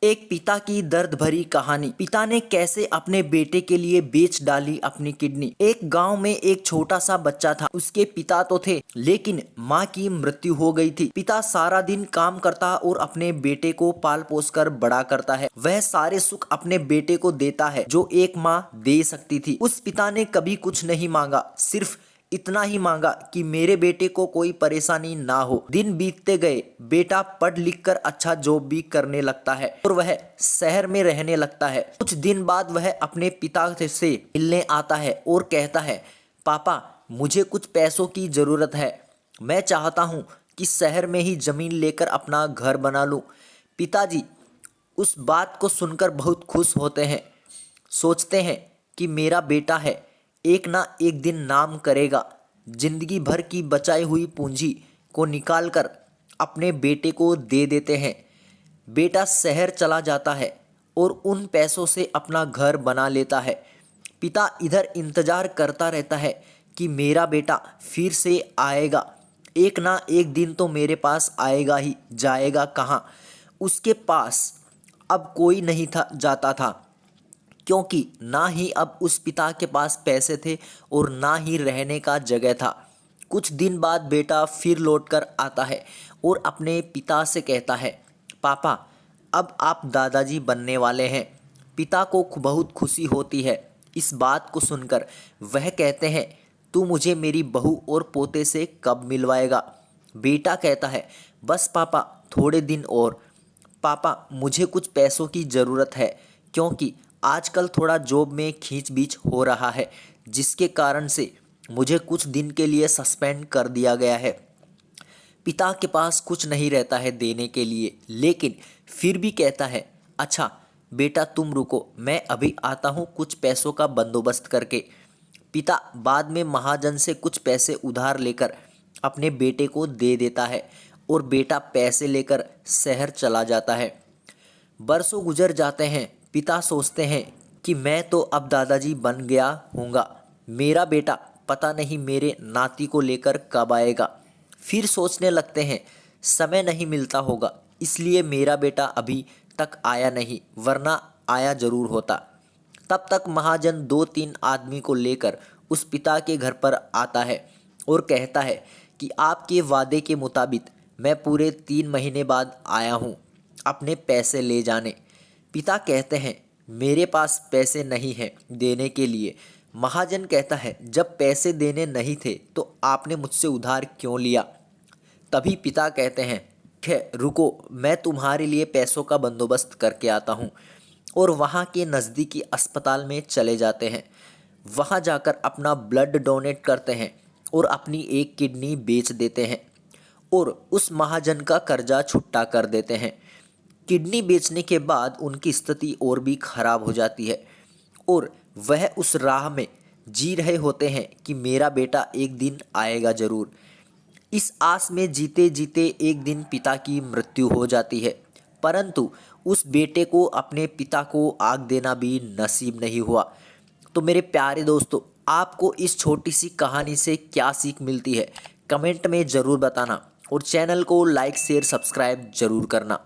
एक पिता की दर्द भरी कहानी। पिता ने कैसे अपने बेटे के लिए बेच डाली अपनी किडनी। एक गांव में एक छोटा सा बच्चा था। उसके पिता तो थे लेकिन माँ की मृत्यु हो गई थी। पिता सारा दिन काम करता और अपने बेटे को पाल पोस कर बड़ा करता है। वह सारे सुख अपने बेटे को देता है जो एक माँ दे सकती थी। उस पिता ने कभी कुछ नहीं मांगा, सिर्फ इतना ही मांगा कि मेरे बेटे को कोई परेशानी ना हो। दिन बीतते गए, बेटा पढ़ लिख कर अच्छा जॉब भी करने लगता है और वह शहर में रहने लगता है। कुछ दिन बाद वह अपने पिता से मिलने आता है और कहता है, पापा मुझे कुछ पैसों की जरूरत है। मैं चाहता हूँ कि शहर में ही जमीन लेकर अपना घर बना लूँ। पिताजी उस बात को सुनकर बहुत खुश होते हैं। सोचते हैं कि मेरा बेटा है, एक ना एक दिन नाम करेगा। जिंदगी भर की बचाई हुई पूंजी को निकालकर अपने बेटे को दे देते हैं। बेटा शहर चला जाता है और उन पैसों से अपना घर बना लेता है। पिता इधर इंतजार करता रहता है कि मेरा बेटा फिर से आएगा, एक ना एक दिन तो मेरे पास आएगा ही। जाएगा कहाँ? उसके पास अब कोई नहीं था जाता था, क्योंकि ना ही अब उस पिता के पास पैसे थे और ना ही रहने का जगह था। कुछ दिन बाद बेटा फिर लौटकर आता है और अपने पिता से कहता है, पापा अब आप दादाजी बनने वाले हैं। पिता को बहुत खुशी होती है इस बात को सुनकर। वह कहते हैं, तू मुझे मेरी बहू और पोते से कब मिलवाएगा? बेटा कहता है, बस पापा थोड़े दिन और। पापा मुझे कुछ पैसों की ज़रूरत है, क्योंकि आजकल थोड़ा जॉब में खींच-बीच हो रहा है, जिसके कारण से मुझे कुछ दिन के लिए सस्पेंड कर दिया गया है। पिता के पास कुछ नहीं रहता है देने के लिए, लेकिन फिर भी कहता है, अच्छा बेटा तुम रुको, मैं अभी आता हूँ कुछ पैसों का बंदोबस्त करके। पिता बाद में महाजन से कुछ पैसे उधार लेकर अपने बेटे को दे देता है और बेटा पैसे लेकर शहर चला जाता है। बरसों गुजर जाते हैं। पिता सोचते हैं कि मैं तो अब दादाजी बन गया हूँगा, मेरा बेटा पता नहीं मेरे नाती को लेकर कब आएगा। फिर सोचने लगते हैं, समय नहीं मिलता होगा इसलिए मेरा बेटा अभी तक आया नहीं, वरना आया जरूर होता। तब तक महाजन 2-3 आदमी को लेकर उस पिता के घर पर आता है और कहता है कि आपके वादे के मुताबिक मैं पूरे 3 महीने बाद आया हूँ अपने पैसे ले जाने। पिता कहते हैं, मेरे पास पैसे नहीं हैं देने के लिए। महाजन कहता है, जब पैसे देने नहीं थे तो आपने मुझसे उधार क्यों लिया? तभी पिता कहते हैं, ठीक है रुको, मैं तुम्हारे लिए पैसों का बंदोबस्त करके आता हूँ। और वहाँ के नज़दीकी अस्पताल में चले जाते हैं। वहाँ जाकर अपना ब्लड डोनेट करते हैं और अपनी एक किडनी बेच देते हैं और उस महाजन का कर्जा छुट्टा कर देते हैं। किडनी बेचने के बाद उनकी स्थिति और भी खराब हो जाती है और वह उस राह में जी रहे होते हैं कि मेरा बेटा एक दिन आएगा ज़रूर। इस आस में जीते जीते एक दिन पिता की मृत्यु हो जाती है, परंतु उस बेटे को अपने पिता को आग देना भी नसीब नहीं हुआ। तो मेरे प्यारे दोस्तों, आपको इस छोटी सी कहानी से क्या सीख मिलती है, कमेंट में ज़रूर बताना और चैनल को लाइक शेयर सब्सक्राइब ज़रूर करना।